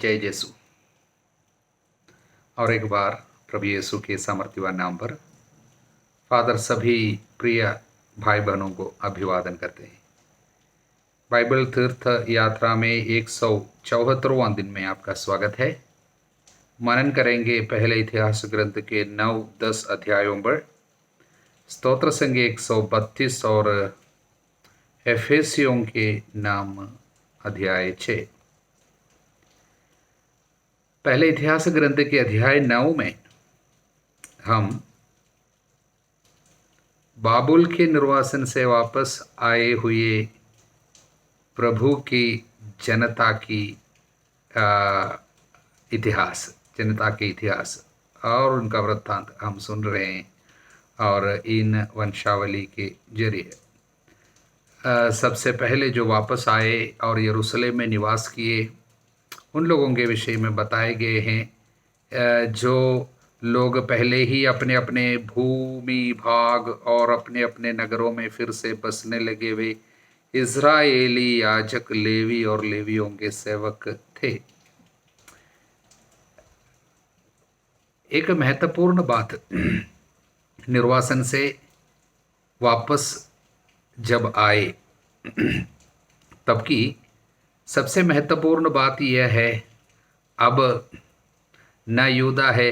जय यीशु। और एक बार प्रभु यीशु के सामर्थ्यवान नाम पर फादर सभी प्रिय भाई बहनों को अभिवादन करते हैं। बाइबल तीर्थ यात्रा में 174वां दिन में आपका स्वागत है। मनन करेंगे पहले इतिहास ग्रंथ के 9-10 अध्यायों पर, स्तोत्र संग 132 और एफेसियों के नाम अध्याय 6। पहले इतिहास ग्रंथ के अध्याय 9 में हम बाबुल के निर्वासन से वापस आए हुए प्रभु की जनता के इतिहास और उनका वृत्तांत हम सुन रहे हैं। और इन वंशावली के जरिए सबसे पहले जो वापस आए और यरूशलेम में निवास किए उन लोगों के विषय में बताए गए हैं, जो लोग पहले ही अपने अपने भूमि भाग और अपने अपने नगरों में फिर से बसने लगे हुए इज़राइली याजक लेवी और लेवियों के सेवक थे। एक महत्वपूर्ण बात, निर्वासन से वापस जब आए तब की सबसे महत्वपूर्ण बात यह है, अब न यूदा है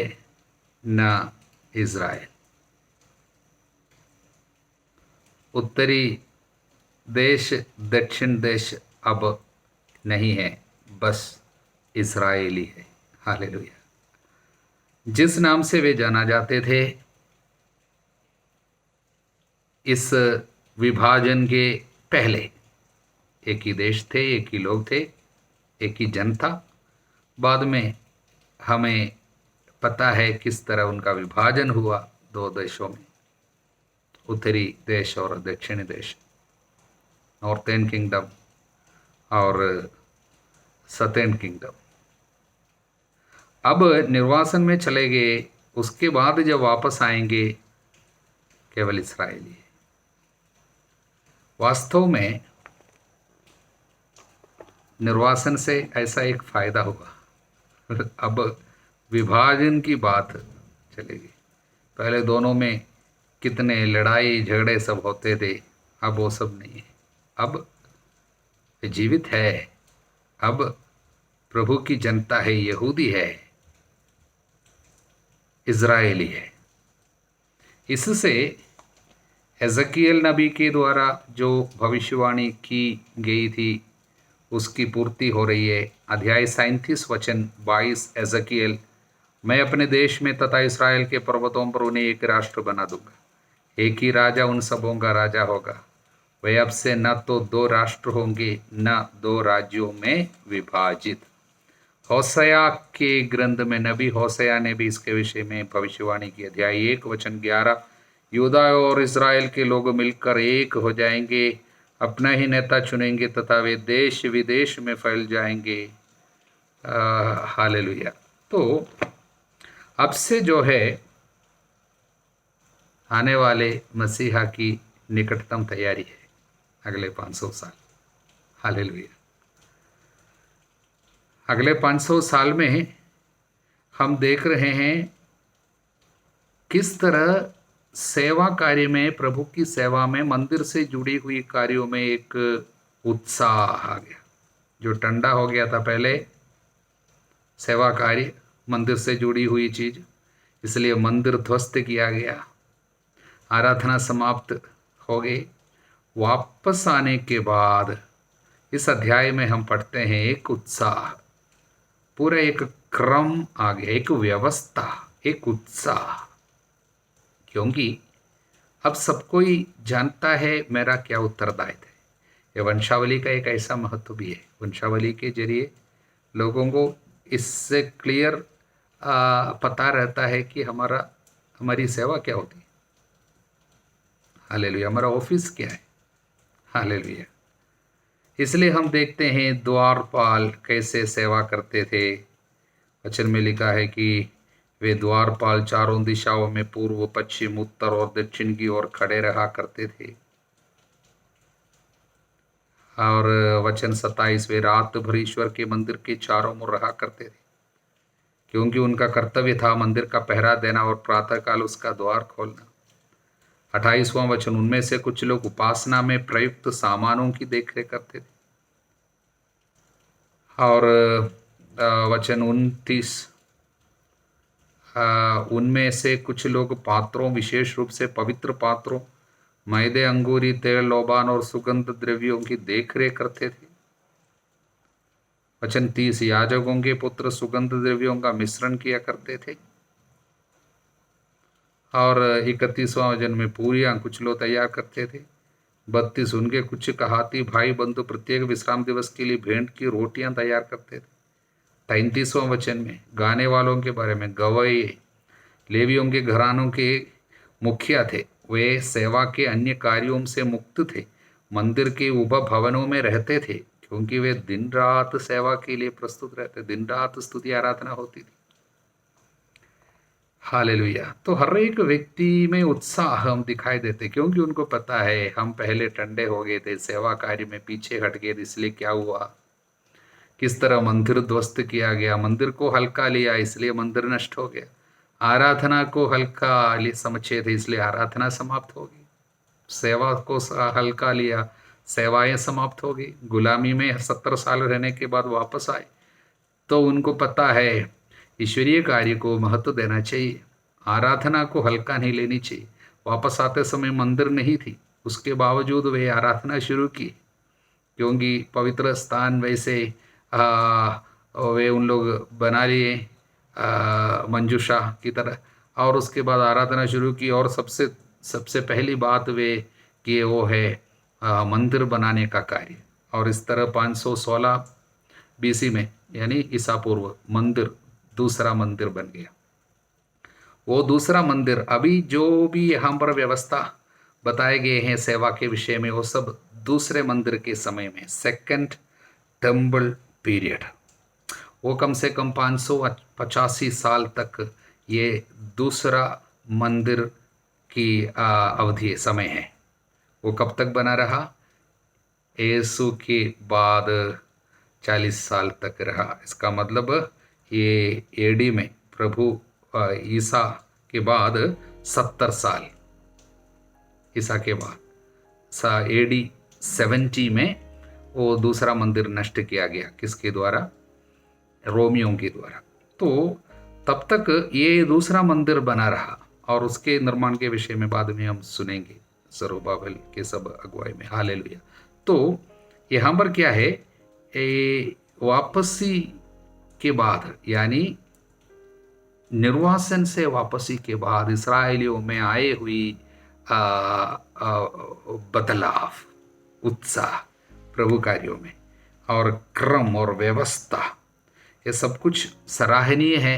न इज़राइल, उत्तरी देश दक्षिण देश अब नहीं है, बस इज़राइली है। हालेलुया। जिस नाम से वे जाना जाते थे, इस विभाजन के पहले एक ही देश थे, एक ही लोग थे, एक ही जन था। बाद में हमें पता है किस तरह उनका विभाजन हुआ दो देशों में, उत्तरी देश और दक्षिणी देश, नॉर्थर्न किंगडम और सदर्न किंगडम। अब निर्वासन में चले गए, उसके बाद जब वापस आएंगे केवल इस्राएली। वास्तव में निर्वासन से ऐसा एक फायदा होगा, अब विभाजन की बात चलेगी। पहले दोनों में कितने लड़ाई झगड़े सब होते थे, अब वो सब नहीं है। अब जीवित है, अब प्रभु की जनता है, यहूदी है, इज़राइली है। इससे एजकियल नबी के द्वारा जो भविष्यवाणी की गई थी उसकी पूर्ति हो रही है। अध्याय 37 वचन 22, एजकियल, मैं अपने देश में तथा इस्राएल के पर्वतों पर उन्हें एक राष्ट्र बना दूंगा, एक ही राजा उन सबों का राजा होगा। वे अब से न तो दो राष्ट्र होंगे न दो राज्यों में विभाजित। होशया के ग्रंथ में नबी होशया ने भी इसके विषय में भविष्यवाणी की। अध्याय 1 वचन 11, यूदा और इस्राएल के लोग मिलकर एक हो जाएंगे, अपना ही नेता चुनेंगे तथा वे देश विदेश में फैल जाएंगे। हालेलुया। तो अब से जो है आने वाले मसीहा की निकटतम तैयारी है, अगले 500 साल। हालेलुया। अगले 500 साल में हम देख रहे हैं किस तरह सेवा कार्य में, प्रभु की सेवा में, मंदिर से जुड़ी हुई कार्यों में एक उत्साह आ गया। जो ठंडा हो गया था पहले सेवा कार्य, मंदिर से जुड़ी हुई चीज, इसलिए मंदिर ध्वस्त किया गया, आराधना समाप्त हो गई। वापस आने के बाद इस अध्याय में हम पढ़ते हैं एक उत्साह, पूरा एक क्रम आ गया, एक व्यवस्था, एक उत्साह। क्योंकि अब सब कोई जानता है मेरा क्या उत्तरदायित्व है। ये वंशावली का एक ऐसा महत्व भी है। वंशावली के जरिए लोगों को इससे क्लियर पता रहता है कि हमारी सेवा क्या होती है। हालेलुया। हमारा ऑफिस क्या है। हालेलुया। इसलिए हम देखते हैं द्वारपाल कैसे सेवा करते थे। वचन में लिखा है कि वे द्वारपाल चारों दिशाओं में पूर्व, पश्चिम, उत्तर और दक्षिण की ओर खड़े रहा करते थे। और वचन 27, वे रात भर ईश्वर के मंदिर के चारों ओर रहा करते थे, क्योंकि उनका कर्तव्य था मंदिर का पहरा देना और प्रातःकाल उसका द्वार खोलना। 28वां वचन, उनमें से कुछ लोग उपासना में प्रयुक्त सामानों की देखरेख करते थे। और वचन 29, उनमें से कुछ लोग पात्रों, विशेष रूप से पवित्र पात्रों, मैदे, अंगूरी तेल, लोबान और सुगंध द्रव्यों की देखरेख करते थे। वचन 30, याजकों के पुत्र सुगंध द्रव्यों का मिश्रण किया करते थे। और 31वां वचन में पूरियां कुछ लोग तैयार करते थे। 32, उनके कुछ कहाती भाई बंधु प्रत्येक विश्राम दिवस के लिए भेंट की रोटियां तैयार करते थे। 33वां वचन में गाने वालों के बारे में, गवैये लेवियों के घरानों के मुखिया थे, वे सेवा के अन्य कार्यों से मुक्त थे, मंदिर के उप भवनों में रहते थे, क्योंकि वे दिन रात सेवा के लिए प्रस्तुत रहते, दिन रात स्तुति आराधना होती थी। हालेलुया। तो हर एक व्यक्ति में उत्साह हम दिखाई देते, क्योंकि उनको पता है हम पहले ठंडे हो गए थे, सेवा कार्य में पीछे हट गए थे, इसलिए क्या हुआ, किस तरह मंदिर ध्वस्त किया गया, मंदिर को हल्का लिया इसलिए मंदिर नष्ट हो गया, आराधना को हल्का समझे थे इसलिए आराधना समाप्त हो गई, सेवा को हल्का लिया, सेवाएं समाप्त हो गई, गुलामी में 70 साल रहने के बाद वापस आए। तो उनको पता है ईश्वरीय कार्य को महत्व देना चाहिए, आराधना को हल्का नहीं लेनी चाहिए। वापस आते समय मंदिर नहीं थी, उसके बावजूद वे आराधना शुरू की, क्योंकि पवित्र स्थान वैसे वे उन लोग बना लिए मंजूषा की तरह, और उसके बाद आराधना शुरू की। और सबसे पहली बात वे किए वो है मंदिर बनाने का कार्य। और इस तरह 516 BC में, यानी ईसा पूर्व, मंदिर, दूसरा मंदिर बन गया। वो दूसरा मंदिर, अभी जो भी यहाँ पर व्यवस्था बताए गए हैं सेवा के विषय में, वो सब दूसरे मंदिर के समय में, सेकंड टेम्पल पीरियड, वो कम से कम 585 साल तक ये दूसरा मंदिर की अवधि समय है। वो कब तक बना रहा, यीशु के बाद 40 साल तक रहा। इसका मतलब ये AD में, प्रभु ईसा के बाद 70 साल, ईसा के बाद AD 70 में वो दूसरा मंदिर नष्ट किया गया। किसके द्वारा, रोमियों के द्वारा। तो तब तक ये दूसरा मंदिर बना रहा, और उसके निर्माण के विषय में बाद में हम सुनेंगे जरुब्बाबेल के सब अगुवाई में। हालेलुया। तो यहाँ पर क्या है, वापसी के बाद, यानी निर्वासन से वापसी के बाद इस्राएलियों में आए हुई बदलाव, उत्साह प्रभु कार्यों में, और क्रम और व्यवस्था, ये सब कुछ सराहनीय है,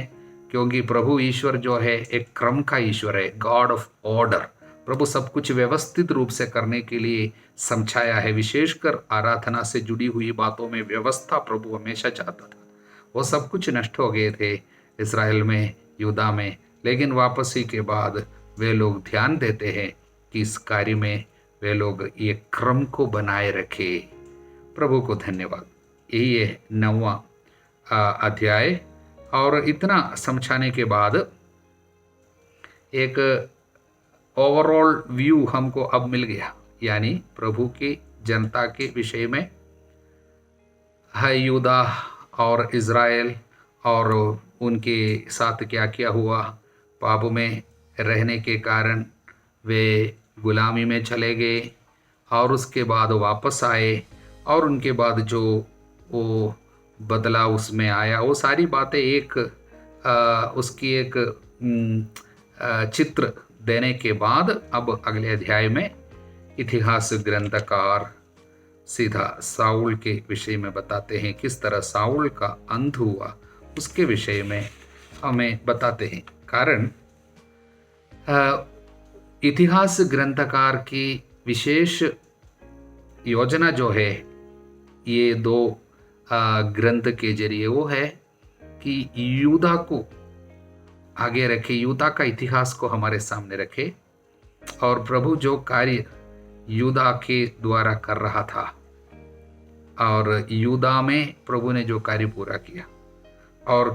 क्योंकि प्रभु ईश्वर जो है एक क्रम का ईश्वर है, गॉड ऑफ ऑर्डर। प्रभु सब कुछ व्यवस्थित रूप से करने के लिए समझाया है। विशेषकर आराधना से जुड़ी हुई बातों में व्यवस्था प्रभु हमेशा चाहता था। वो सब कुछ नष्ट हो गए थे इस्राएल में, यूदा में, लेकिन वापसी के बाद वे लोग ध्यान देते हैं कि इस कार्य में वे लोग ये क्रम को बनाए रखे। प्रभु को धन्यवाद। यही है 9वां अध्याय। और इतना समझाने के बाद एक ओवरऑल व्यू हमको अब मिल गया, यानी प्रभु की जनता के विषय में है, यूदा और इज़राइल, और उनके साथ क्या क्या हुआ। पाप में रहने के कारण वे गुलामी में चले गए, और उसके बाद वापस आए, और उनके बाद जो वो बदलाव उसमें आया, वो सारी बातें एक उसकी एक चित्र देने के बाद अब अगले अध्याय में इतिहास ग्रंथकार सीधा साउल के विषय में बताते हैं। किस तरह साउल का अंत हुआ उसके विषय में हमें बताते हैं। कारण इतिहास ग्रंथकार की विशेष योजना जो है ये 2 ग्रंथ के जरिए, वो है कि यूदा को आगे रखे, यूदा का इतिहास को हमारे सामने रखे, और प्रभु जो कार्य यूदा के द्वारा कर रहा था और यूदा में प्रभु ने जो कार्य पूरा किया, और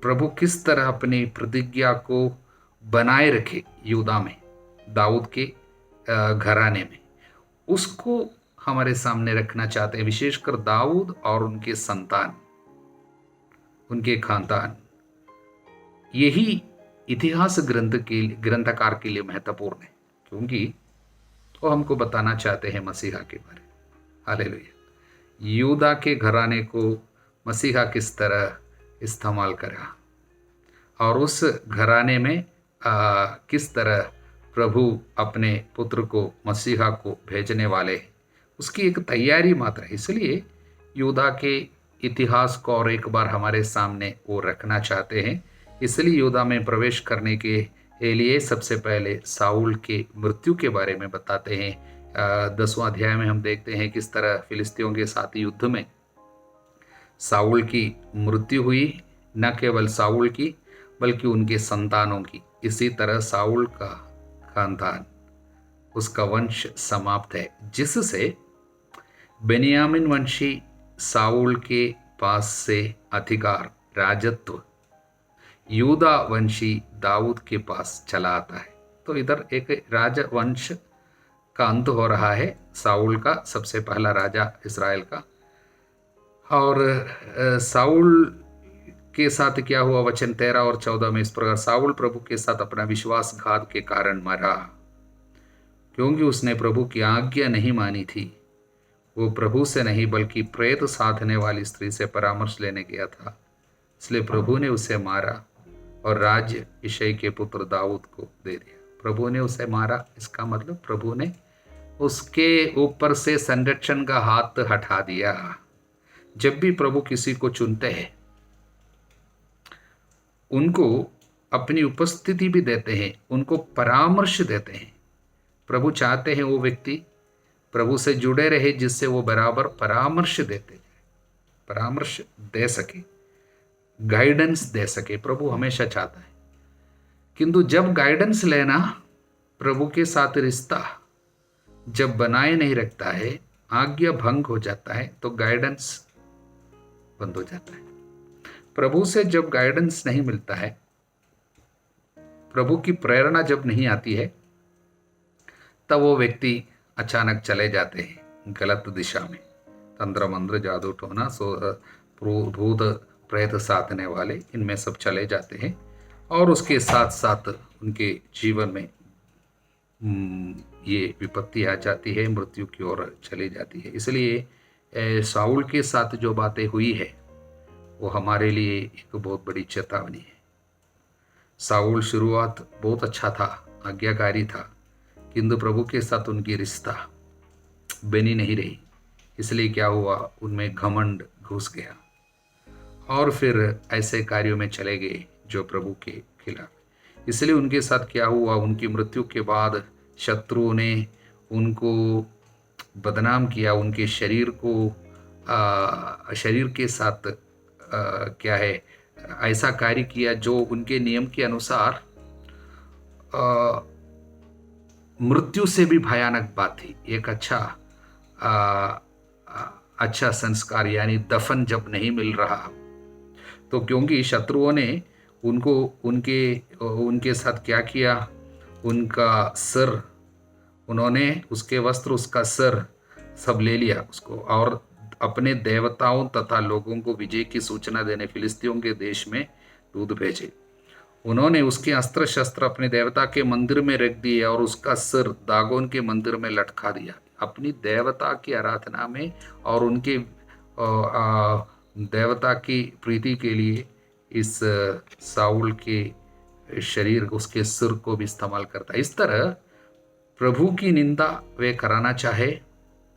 प्रभु किस तरह अपनी प्रतिज्ञा को बनाए रखे यूदा में, दाऊद के घराने में, उसको हमारे सामने रखना चाहते हैं। विशेषकर दाऊद और उनके संतान, उनके खानदान, यही इतिहास ग्रंथकार के लिए महत्वपूर्ण है, क्योंकि वो हमको बताना चाहते हैं मसीहा के बारे में। हालेलुया। यूदा के घराने को मसीहा किस तरह इस्तेमाल करा, और उस घराने में किस तरह प्रभु अपने पुत्र को, मसीहा को भेजने वाले, उसकी एक तैयारी मात्र है। इसलिए यूदा के इतिहास को और एक बार हमारे सामने वो रखना चाहते हैं। इसलिए यूदा में प्रवेश करने के लिए सबसे पहले साउल के मृत्यु के बारे में बताते हैं। 10वां अध्याय में हम देखते हैं किस तरह फिलिस्तियों के साथ युद्ध में साउल की मृत्यु हुई, न केवल साउल की बल्कि उनके संतानों की। इसी तरह साउल का खानदान, उसका वंश समाप्त है, जिससे बेन्यामीन वंशी साउल के पास से अधिकार, राजत्व यूदा वंशी दाऊद के पास चला आता है। तो इधर एक राजवंश का अंत हो रहा है, साउल का, सबसे पहला राजा इस्राएल का। और साउल के साथ क्या हुआ, वचन 13 और 14 में इस प्रकार, साउल प्रभु के साथ अपना विश्वासघात के कारण मरा, क्योंकि उसने प्रभु की आज्ञा नहीं मानी थी। वो प्रभु से नहीं बल्कि प्रेत साधने वाली स्त्री से परामर्श लेने गया था, इसलिए प्रभु ने उसे मारा और राज्य यिशै के पुत्र दाऊद को दे दिया। प्रभु ने उसे मारा, इसका मतलब प्रभु ने उसके ऊपर से संरक्षण का हाथ हटा दिया। जब भी प्रभु किसी को चुनते हैं, उनको अपनी उपस्थिति भी देते हैं, उनको परामर्श देते हैं। प्रभु चाहते हैं वो व्यक्ति प्रभु से जुड़े रहे, जिससे वो बराबर परामर्श देते जाए, परामर्श दे सके, गाइडेंस दे सके। प्रभु हमेशा चाहता है, किंतु जब गाइडेंस लेना, प्रभु के साथ रिश्ता जब बनाए नहीं रखता है, आज्ञा भंग हो जाता है, तो गाइडेंस बंद हो जाता है। प्रभु से जब गाइडेंस नहीं मिलता है, प्रभु की प्रेरणा जब नहीं आती है, तब वो व्यक्ति अचानक चले जाते हैं गलत दिशा में। तंत्र मंत्र जादू टोना भूत प्रेत साधने वाले, इनमें सब चले जाते हैं, और उसके साथ साथ उनके जीवन में ये विपत्ति आ जाती है, मृत्यु की ओर चली जाती है। इसलिए साउल के साथ जो बातें हुई है वो हमारे लिए एक बहुत बड़ी चेतावनी है। साउल शुरुआत बहुत अच्छा था, आज्ञाकारी था, किंतु प्रभु के साथ उनकी रिश्ता बनी नहीं रही। इसलिए क्या हुआ, उनमें घमंड घुस गया और फिर ऐसे कार्यों में चले गए जो प्रभु के खिलाफ। इसलिए उनके साथ क्या हुआ, उनकी मृत्यु के बाद शत्रुओं ने उनको बदनाम किया, उनके शरीर को शरीर के साथ क्या है, ऐसा कार्य किया जो उनके नियम के अनुसार मृत्यु से भी भयानक बात थी। एक अच्छा संस्कार, यानी दफन जब नहीं मिल रहा, तो क्योंकि शत्रुओं ने उनको उनके साथ क्या किया, उनका सिर, उन्होंने उसके वस्त्र, उसका सिर सब ले लिया उसको, और अपने देवताओं तथा लोगों को विजय की सूचना देने फिलिस्तियों के देश में दूत भेजे। उन्होंने उसके अस्त्र शस्त्र अपने देवता के मंदिर में रख दिए और उसका सिर दागोन के मंदिर में लटका दिया। अपनी देवता की आराधना में और उनके देवता की प्रीति के लिए इस साउल के शरीर, उसके सिर को भी इस्तेमाल करता है। इस तरह प्रभु की निंदा वे कराना चाहे,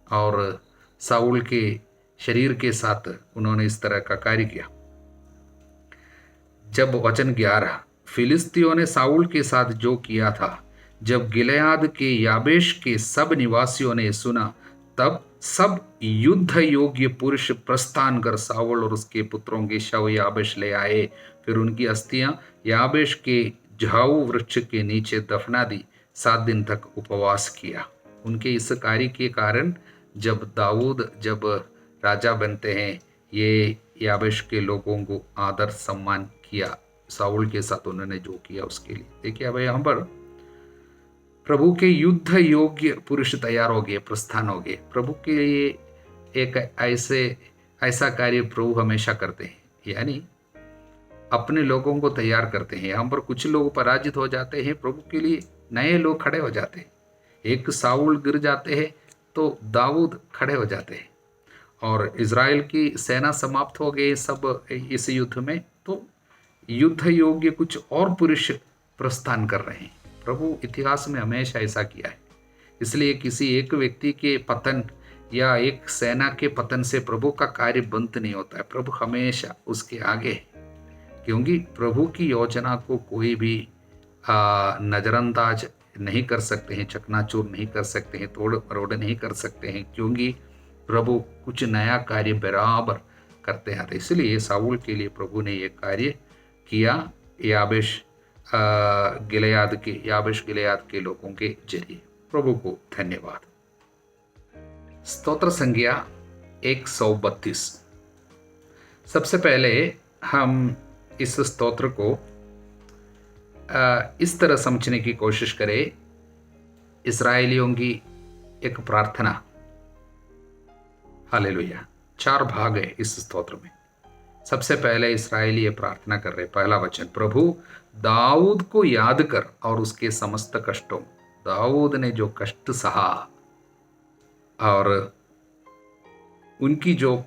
और साउल के शरीर के साथ उन्होंने इस तरह का कार्य किया। जब वचन 11, फिलिस्तियों ने साउल के साथ जो किया था, जब गिलेयाद के याबेश के सब निवासियों ने सुना, तब सब युद्ध योग्य पुरुष प्रस्थान कर साउल और उसके पुत्रों के शव याबेश ले आए। फिर उनकी अस्थियां याबेश के झाऊ वृक्ष के नीचे दफना दी। 7 दिन तक उपवास किया। उनके इस कार्य के कारण जब राजा बनते हैं। ये याबेश के लोगों को आदर सम्मान किया, साउल के साथ उन्होंने जो किया उसके लिए। देखिए अब यहाँ पर प्रभु के युद्ध योग्य पुरुष तैयार हो गए, प्रस्थान हो गए। प्रभु के लिए एक ऐसा कार्य प्रभु हमेशा करते हैं, यानी अपने लोगों को तैयार करते हैं। यहाँ पर कुछ लोग पराजित हो जाते हैं, प्रभु के लिए नए लोग खड़े हो जाते हैं। एक साउल गिर जाते हैं तो दाऊद खड़े हो जाते हैं, और इज़राइल की सेना समाप्त हो गई सब इस युद्ध में, तो युद्ध योग्य कुछ और पुरुष प्रस्थान कर रहे हैं। प्रभु इतिहास में हमेशा ऐसा किया है। इसलिए किसी एक व्यक्ति के पतन या एक सेना के पतन से प्रभु का कार्य बंद नहीं होता है। प्रभु हमेशा उसके आगे है, क्योंकि प्रभु की योजना को कोई भी नज़रअंदाज नहीं कर सकते हैं, चकनाचूर नहीं कर सकते हैं, तोड़ मरोड़ नहीं कर सकते हैं, क्योंकि प्रभु कुछ नया कार्य बराबर करते हैं। इसलिए साउल के लिए प्रभु ने ये कार्य किया याबेश गिलियाद के लोगों के जरिए। प्रभु को धन्यवाद। स्तोत्र संज्ञा 132। सबसे पहले हम इस स्तोत्र को इस तरह समझने की कोशिश करें। इस्राएलियों की एक प्रार्थना, हालेलुया। 4 भाग है इस स्तोत्र में। सबसे पहले इस्राएली ये प्रार्थना कर रहे, पहला वचन, प्रभु दाऊद को याद कर और उसके समस्त कष्टों। दाऊद ने जो कष्ट सहा और उनकी जो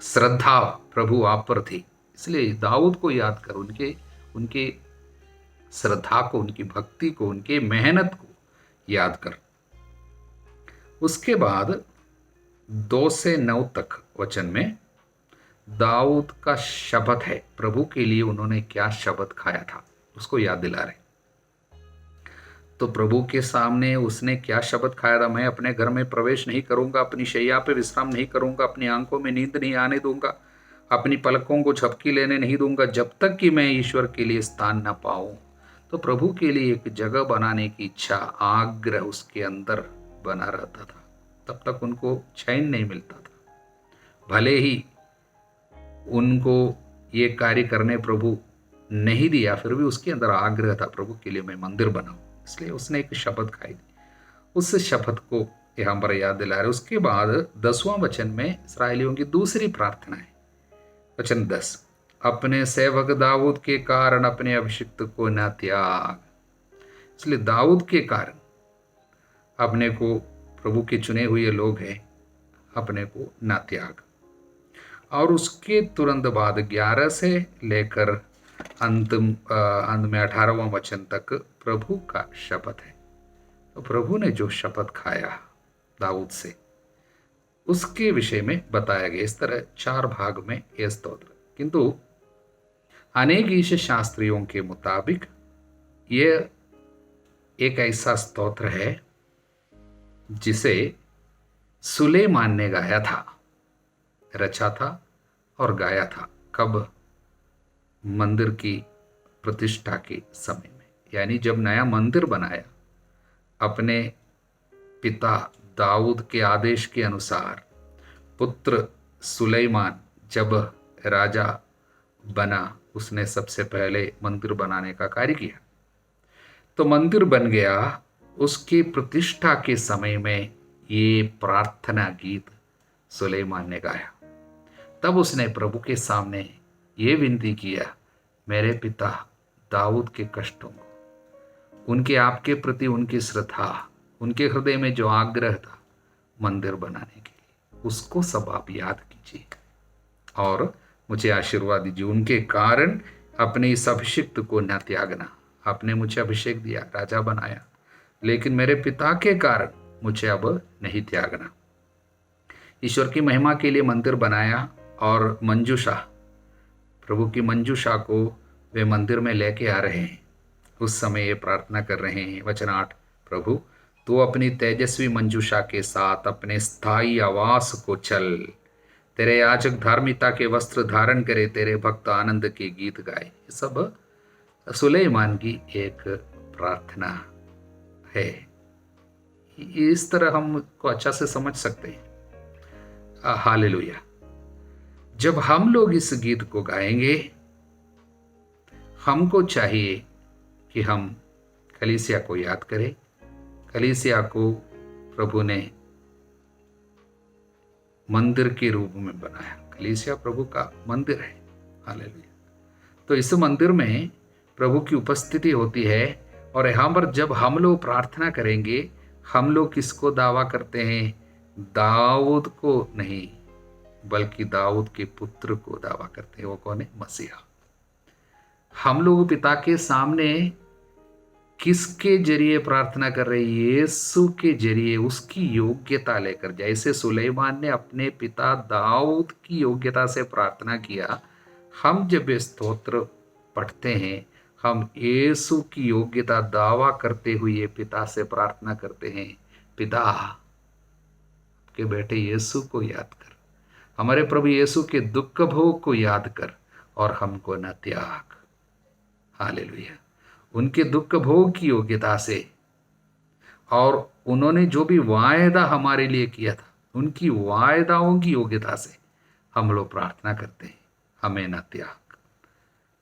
श्रद्धा प्रभु आप पर थी, इसलिए दाऊद को याद कर, उनके श्रद्धा को, उनकी भक्ति को, उनके मेहनत को याद कर। उसके बाद 2 से 9 तक वचन में दाऊद का शब्द है, प्रभु के लिए उन्होंने क्या शब्द खाया था उसको याद दिला रहे। तो प्रभु के सामने उसने क्या शब्द खाया था, मैं अपने घर में प्रवेश नहीं करूंगा, अपनी शैया पे विश्राम नहीं करूंगा, अपनी आंखों में नींद नहीं आने दूंगा, अपनी पलकों को झपकी लेने नहीं दूंगा, जब तक कि मैं ईश्वर के लिए स्थान न पाऊं। तो प्रभु के लिए एक जगह बनाने की इच्छा, आग्रह उसके अंदर बना रहता था। तब तक उनको चैन नहीं मिलता था। भले ही उनको ये कार्य करने प्रभु नहीं दिया, फिर भी उसके अंदर आग्रह था, प्रभु के लिए मैं मंदिर बनाऊं। इसलिए उसने एक शपथ खाई थी। उस शपथ को यहाँ पर याद दिला रहे। उसके बाद 10वां वचन में इस्राएलियों की दूसरी प्रार्थना है, वचन 10, अपने सेवक दाऊद के कारण अपने अभिषिक्त को न त्याग। इसलिए दाऊद के कारण अपने को, प्रभु के चुने हुए लोग हैं, अपने को न त्याग। और उसके तुरंत बाद 11 से लेकर अंत में 18वां वचन तक प्रभु का शपथ है। तो प्रभु ने जो शपथ खाया दाऊद से, उसके विषय में बताया गया। इस तरह 4 भाग में यह स्तोत्र। किंतु अनेक ईश शास्त्रियों के मुताबिक यह एक ऐसा स्तोत्र है जिसे सुलेमान ने गाया था, रचा था और गाया था। कब? मंदिर की प्रतिष्ठा के समय में, यानी जब नया मंदिर बनाया, अपने पिता दाऊद के आदेश के अनुसार पुत्र सुलेमान जब राजा बना, उसने सबसे पहले मंदिर बनाने का कार्य किया। तो मंदिर बन गया, उसकी प्रतिष्ठा के समय में ये प्रार्थना गीत सुलेमान ने गाया। तब उसने प्रभु के सामने ये विनती किया, मेरे पिता दाऊद के कष्टों को, उनके आपके प्रति उनकी श्रद्धा, उनके हृदय में जो आग्रह था मंदिर बनाने के लिए, उसको सब आप याद कीजिए और मुझे आशीर्वाद दीजिए। उनके कारण अपने इस अभिषेक को न त्यागना। आपने मुझे अभिषेक दिया, राजा बनाया, लेकिन मेरे पिता के कारण मुझे अब नहीं त्यागना। ईश्वर की महिमा के लिए मंदिर बनाया और मंजूषा, प्रभु की मंजूषा को वे मंदिर में लेके आ रहे हैं। उस समय ये प्रार्थना कर रहे हैं, वचन 8, प्रभु तू अपनी तेजस्वी मंजूषा के साथ अपने स्थायी आवास को चल, तेरे याजक धार्मिकता के वस्त्र धारण करे, तेरे भक्त आनंद के गीत गाए। ये सब सुलेमान की एक प्रार्थना है। इस तरह हम को अच्छा से समझ सकते हैं। हालेलुया। जब हम लोग इस गीत को गाएंगे, हमको चाहिए कि हम कलीसिया को याद करें। कलीसिया को प्रभु ने मंदिर के रूप में बनाया। कलीसिया प्रभु का मंदिर है। हालेलुया। तो इस मंदिर में प्रभु की उपस्थिति होती है, और यहाँ पर जब हम लोग प्रार्थना करेंगे, हम लोग किसको दावा करते हैं? दाऊद को नहीं, बल्कि दाऊद के पुत्र को दावा करते हैं। वो कौन है? मसीहा। हम लोग पिता के सामने किसके जरिए प्रार्थना कर रहे हैं? यीशु के जरिए, उसकी योग्यता लेकर। जैसे सुलेमान ने अपने पिता दाऊद की योग्यता से प्रार्थना किया, हम जब ये स्तोत्र पढ़ते हैं, हम यीशु की योग्यता दावा करते हुए पिता से प्रार्थना करते हैं, पिता के बेटे यीशु को याद कर, हमारे प्रभु यीशु के दुख भोग को याद कर, और हमको न त्याग। हालेलुया। उनके दुख भोग की योग्यता से, और उन्होंने जो भी वायदा हमारे लिए किया था, उनकी वायदाओं की योग्यता से हम लोग प्रार्थना करते हैं, हमें न त्याग।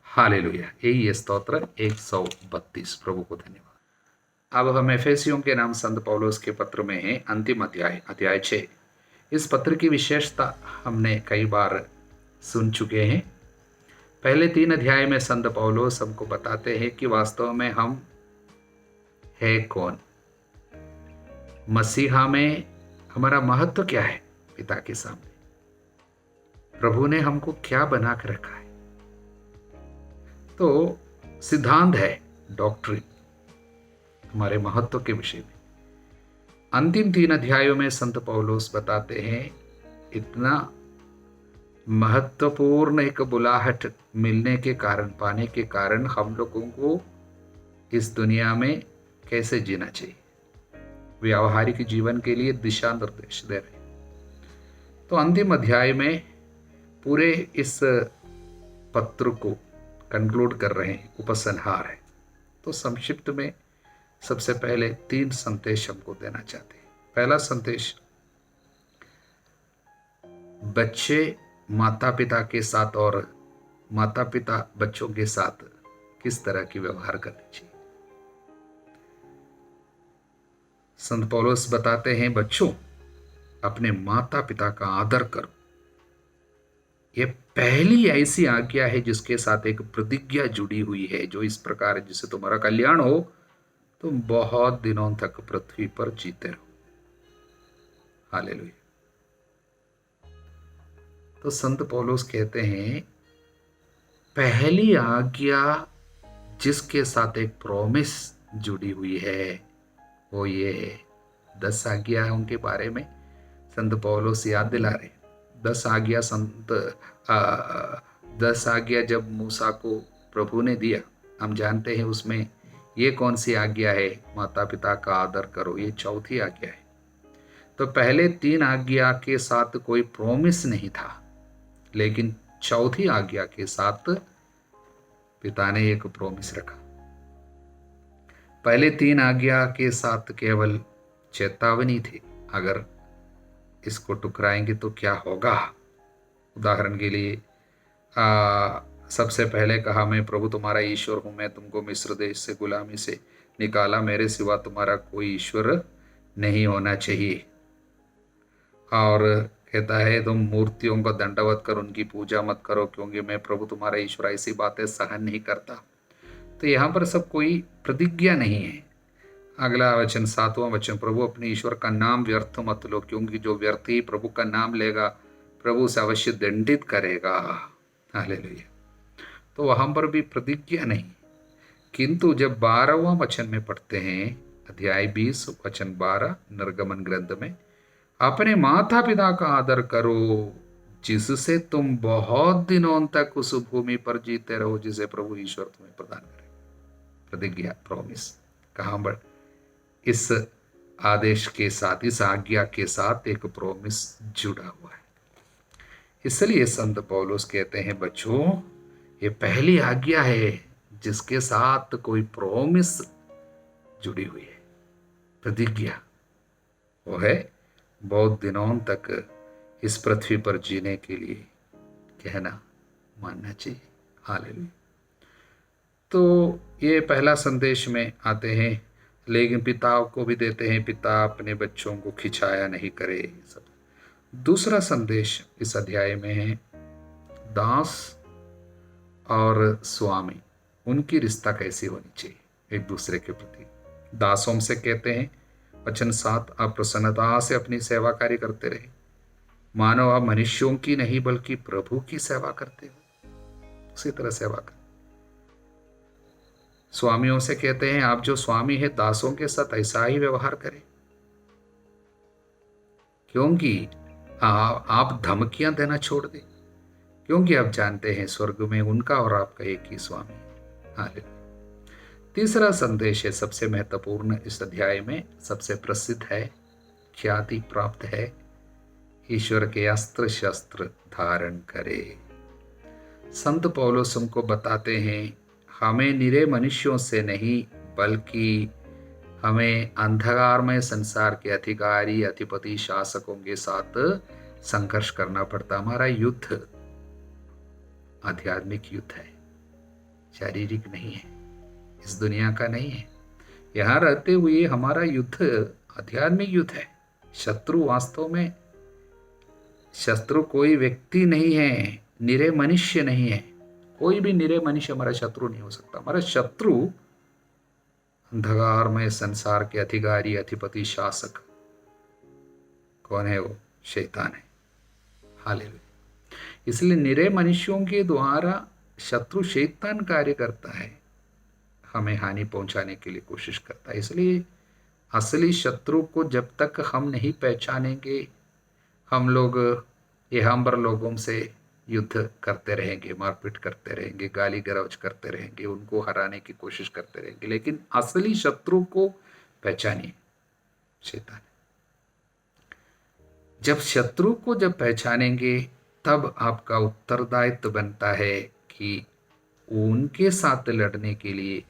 हालेलुया। यही है स्तोत्र 132। प्रभु को धन्यवाद। अब हम एफेसियों के नाम संत पौलुस के पत्र में हैं, अंतिम अध्याय, अध्याय 6। इस पत्र की विशेषता हमने कई बार सुन चुके हैं। पहले 3 अध्याय में संत पौलुस हमको बताते हैं कि वास्तव में हम है कौन, मसीहा में हमारा महत्व क्या है पिता के सामने, प्रभु ने हमको क्या बना कर रखा है। तो सिद्धांत है, डॉक्ट्रिन, हमारे महत्व के विषय में। अंतिम 3 अध्यायों में संत पौलुस बताते हैं, इतना महत्वपूर्ण एक बुलाहट मिलने के कारण, पाने के कारण, हम लोगों को इस दुनिया में कैसे जीना चाहिए, व्यावहारिक जीवन के लिए दिशा निर्देश दे रहे हैं। तो अंतिम अध्याय में पूरे इस पत्र को कंक्लूड कर रहे हैं, उपसंहार है। तो संक्षिप्त में सबसे पहले 3 संदेश हमको देना चाहते हैं। पहला संदेश, बच्चे माता पिता के साथ और माता पिता बच्चों के साथ किस तरह की व्यवहार करनी चाहिए। संत पौलुस बताते हैं, बच्चों अपने माता पिता का आदर करो। यह पहली ऐसी आज्ञा है जिसके साथ एक प्रतिज्ञा जुड़ी हुई है, जो इस प्रकार, जिससे तुम्हारा कल्याण हो, तुम बहुत दिनों तक पृथ्वी पर जीते रहो। हालेलुया। तो संत पौलुस कहते हैं, पहली आज्ञा जिसके साथ एक प्रॉमिस जुड़ी हुई है, वो ये है। 10 आज्ञा है, उनके बारे में संत पौलुस याद दिला रहे। 10 आज्ञा 10 आज्ञा जब मूसा को प्रभु ने दिया, हम जानते हैं उसमें ये कौन सी आज्ञा है? माता पिता का आदर करो, ये चौथी आज्ञा है। तो पहले 3 आज्ञा के साथ कोई प्रॉमिस नहीं था, लेकिन चौथी आज्ञा के साथ पिता ने एक प्रॉमिस रखा। पहले 3 आज्ञा के साथ केवल चेतावनी थी, अगर इसको टुकराएंगे तो क्या होगा। उदाहरण के लिए सबसे पहले कहा, मैं प्रभु तुम्हारा ईश्वर हूँ, मैं तुमको मिस्र देश से गुलामी से निकाला, मेरे सिवा तुम्हारा कोई ईश्वर नहीं होना चाहिए। और कहता है, तुम मूर्तियों को दंडवत कर उनकी पूजा मत करो, क्योंकि मैं प्रभु तुम्हारा ईश्वर ऐसी बातें सहन नहीं करता। तो यहाँ पर सब कोई प्रतिज्ञा नहीं है। अगला वचन, 7वां वचन, प्रभु अपने ईश्वर का नाम व्यर्थ मत लो, क्योंकि जो व्यर्थी प्रभु का नाम लेगा प्रभु से अवश्य दंडित करेगा। हालेलुया। तो वहाँ पर भी प्रतिज्ञा नहीं। किंतु जब 12वां वचन में पढ़ते हैं, अध्याय 20 वचन 12 निर्गमन ग्रंथ में, अपने माता पिता का आदर करो, जिससे तुम बहुत दिनों तक उस भूमि पर जीते रहो जिसे प्रभु ईश्वर तुम्हें प्रदान करे। प्रतिज्ञा, प्रॉमिस। कहाँ पर? इस आदेश के साथ, इस आज्ञा के साथ एक प्रॉमिस जुड़ा हुआ है। इसलिए संत पौलुस कहते हैं, बच्चों ये पहली आज्ञा है जिसके साथ कोई प्रॉमिस जुड़ी हुई है, प्रतिज्ञा। वो है बहुत दिनों तक इस पृथ्वी पर जीने के लिए कहना मानना चाहिए। हालेलुया। तो ये पहला संदेश में आते हैं, लेकिन पिता को भी देते हैं, पिता अपने बच्चों को खिंचाया नहीं करे। सब दूसरा संदेश इस अध्याय में है, दास और स्वामी उनकी रिश्ता कैसी होनी चाहिए एक दूसरे के प्रति। दासों से कहते हैं वचन 7, आप प्रसन्नता से अपनी सेवा कार्य करते रहे, मानो आप मनुष्यों की नहीं बल्कि प्रभु की सेवा करते हो, उसी तरह सेवा कर। स्वामियों से कहते हैं आप जो स्वामी है दासों के साथ ऐसा ही व्यवहार करें, क्योंकि आप धमकियां देना छोड़ दें, क्योंकि आप जानते हैं स्वर्ग में उनका और आपका एक ही स्वामी है। हालेलुया। तीसरा संदेश है सबसे महत्वपूर्ण इस अध्याय में, सबसे प्रसिद्ध है, ख्याति प्राप्त है, ईश्वर के अस्त्र शस्त्र धारण करे। संत पौलुस हमको बताते हैं हमें निरे मनुष्यों से नहीं बल्कि हमें अंधकार में संसार के अधिकारी अधिपति शासकों के साथ संघर्ष करना पड़ता। हमारा युद्ध आध्यात्मिक युद्ध है, शारीरिक नहीं है, इस दुनिया का नहीं है। यहाँ रहते हुए हमारा युद्ध आध्यात्मिक युद्ध है। शत्रु वास्तव में शत्रु कोई व्यक्ति नहीं है, निरे मनुष्य नहीं है। कोई भी निरे मनुष्य हमारा शत्रु नहीं हो सकता। हमारा शत्रु अंधकार में संसार के अधिकारी अधिपति शासक कौन है? वो शैतान है। हालेलुया। इसलिए निरे मनुष्यों के द्वारा शत्रु शैतान कार्य करता है, हमें हानि पहुंचाने के लिए कोशिश करता है। इसलिए असली शत्रु को जब तक हम नहीं पहचानेंगे, हम लोग यहांबर लोगों से युद्ध करते रहेंगे, मारपीट करते रहेंगे, गाली गलौज करते रहेंगे, उनको हराने की कोशिश करते रहेंगे, लेकिन असली शत्रु को पहचानिए, शैतान। जब शत्रु को जब पहचानेंगे तब आपका उत्तरदायित्व बनता है कि उनके साथ लड़ने के लिए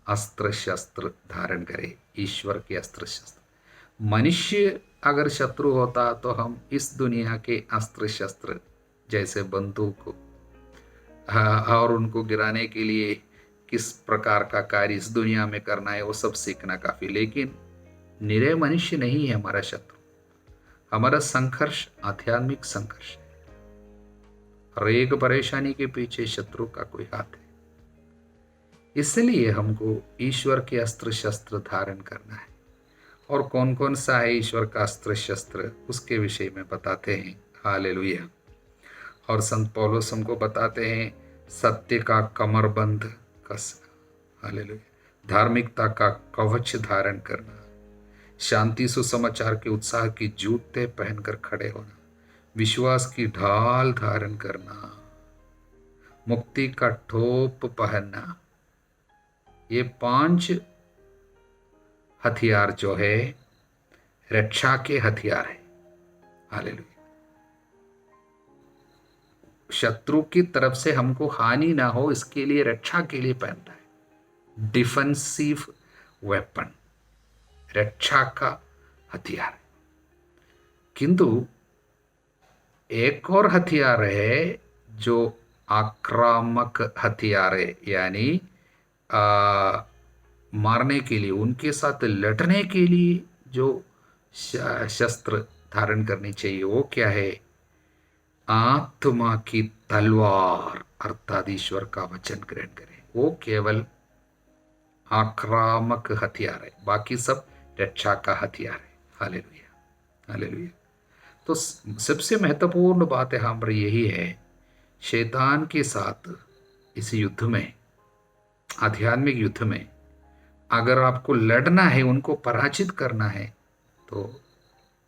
अस्त्र शस्त्र धारण करें, ईश्वर के अस्त्र शस्त्र। मनुष्य अगर शत्रु होता तो हम इस दुनिया के अस्त्र शस्त्र जैसे बंदूक और उनको गिराने के लिए किस प्रकार का कार्य इस दुनिया में करना है वो सब सीखना काफी। लेकिन निरे मनुष्य नहीं है हमारा शत्रु। हमारा संघर्ष आध्यात्मिक संघर्ष है। हर एक परेशानी के पीछे शत्रु का कोई हाथ है। इसलिए हमको ईश्वर के अस्त्र शस्त्र धारण करना है। और कौन कौन सा है ईश्वर का अस्त्र शस्त्र, उसके विषय में बताते हैं। हालेलुया। और संत पौलुस हमको बताते हैं सत्य का कमरबंद कसना। हालेलुया। धार्मिकता का कवच धारण करना, शांति सुसमाचार के उत्साह की जूते पहनकर खड़े होना, विश्वास की ढाल धारण करना, मुक्ति का ठोप पहनना। ये 5 हथियार जो है रक्षा के हथियार है। हालेलुया। शत्रु की तरफ से हमको हानि ना हो इसके लिए रक्षा के लिए पहनता है। डिफेंसिव वेपन, रक्षा का हथियार। किंतु एक और हथियार है जो आक्रामक हथियार है, यानी मारने के लिए, उनके साथ लड़ने के लिए जो शस्त्र धारण करनी चाहिए वो क्या है? आत्मा की तलवार अर्थात ईश्वर का वचन ग्रहण करें। वो केवल आक्रामक हथियार है, बाकी सब रक्षा का हथियार है। Hallelujah, hallelujah. तो सबसे महत्वपूर्ण बात यहाँ पर यही है, शैतान के साथ इस युद्ध में, आध्यात्मिक युद्ध में अगर आपको लड़ना है, उनको पराजित करना है, तो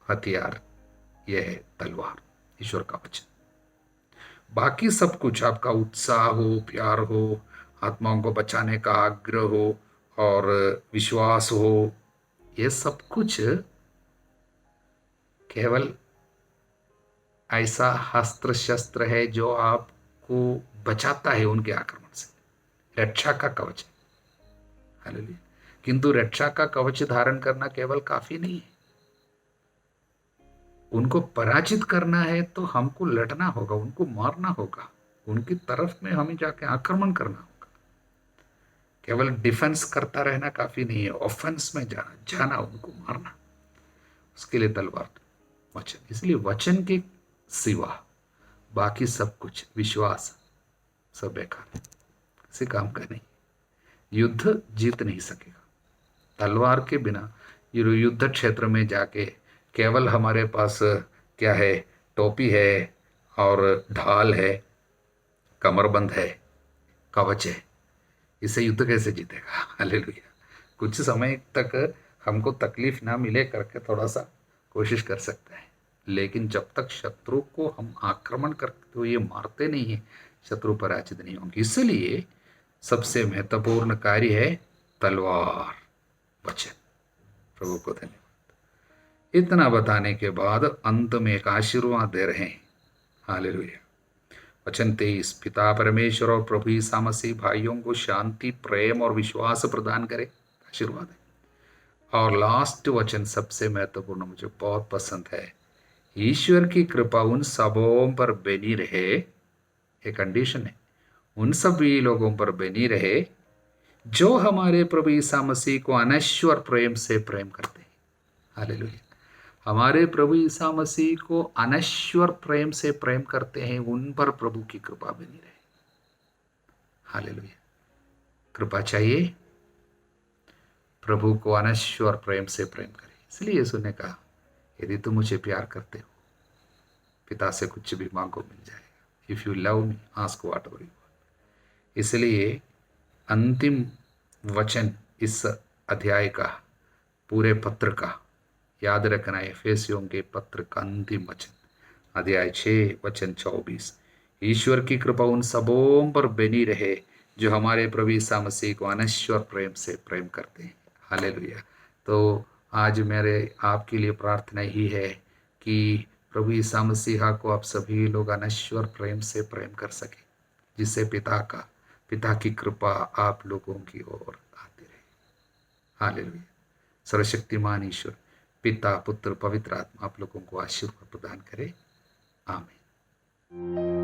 हथियार यह है तलवार, ईश्वर का वचन। बाकी सब कुछ आपका उत्साह हो, प्यार हो, आत्माओं को बचाने का आग्रह हो और विश्वास हो, ये सब कुछ केवल ऐसा अस्त्र शस्त्र है जो आपको बचाता है उनके आक्रमण से, रक्षा का कवच है। हालेलुया। किंतु रक्षा का कवच धारण करना केवल काफी नहीं है। उनको पराजित करना है तो हमको लड़ना होगा, उनको मारना होगा, उनकी तरफ में हमें जाके आक्रमण करना होगा। केवल डिफेंस करता रहना काफी नहीं है, ऑफेंस में जाना, उनको मारना, उसके लिए तलवार, वचन। इसलिए वचन के सिवा बाकी सब कुछ, विश्वास, सब बेकार है, किसी काम का नहीं। युद्ध जीत नहीं सकेगा तलवार के बिना। युद्ध क्षेत्र में जाके केवल हमारे पास क्या है, टोपी है और ढाल है, कमरबंद है, कवच है, इससे युद्ध कैसे जीतेगा? हालेलुया। कुछ समय तक हमको तकलीफ ना मिले करके थोड़ा सा कोशिश कर सकते हैं, लेकिन जब तक शत्रु को हम आक्रमण करते हुए मारते नहीं है, शत्रु पराजित नहीं होंगे। इसलिए सबसे महत्वपूर्ण कार्य है तलवार, वचन। प्रभु को धन्यवाद। इतना बताने के बाद अंत में एक आशीर्वाद दे रहे हैं। हालेलुया। वचन 23, पिता परमेश्वर और प्रभु यीशु मसीह भाइयों को शांति, प्रेम और विश्वास प्रदान करे। आशीर्वाद है। और लास्ट वचन सबसे महत्वपूर्ण, मुझे बहुत पसंद है। ईश्वर की कृपा उन सबों पर बनी रहे, एक कंडीशन है, उन सभी लोगों पर बनी रहे जो हमारे प्रभु यीशु मसीह को अनश्वर प्रेम से प्रेम करते हैं। हालेलुया। हमारे प्रभु यीशु मसीह को अनश्वर प्रेम से प्रेम करते हैं, उन पर प्रभु की कृपा बनी रहे। हालेलुया। कृपा चाहिए, प्रभु को अनश्वर प्रेम से प्रेम करें। इसलिए यीशु ने कहा, यदि तुम मुझे प्यार करते हो, पिता से कुछ भी मांगो मिल जाएगा। If you love me ask whatever you want. इसलिए अंतिम वचन इस अध्याय का, पूरे पत्र का याद रखना है। एफेसियों के पत्र का अंतिम वचन, अध्याय 6 वचन 24, ईश्वर की कृपा उन सबों पर बनी रहे जो हमारे प्रभु यीशु मसीह को अनश्वर प्रेम से प्रेम करते हैं। हालेलुया। तो आज मेरे आपके लिए प्रार्थना ही है कि प्रभु यीशु मसीह को आप सभी लोग अनश्वर प्रेम से प्रेम कर सके, जिससे पिता की कृपा आप लोगों की ओर आती रहे। हालेलुया। सर्वशक्तिमान ईश्वर पिता, पुत्र, पवित्र आत्मा आप लोगों को आशीर्वाद प्रदान करे। आमीन।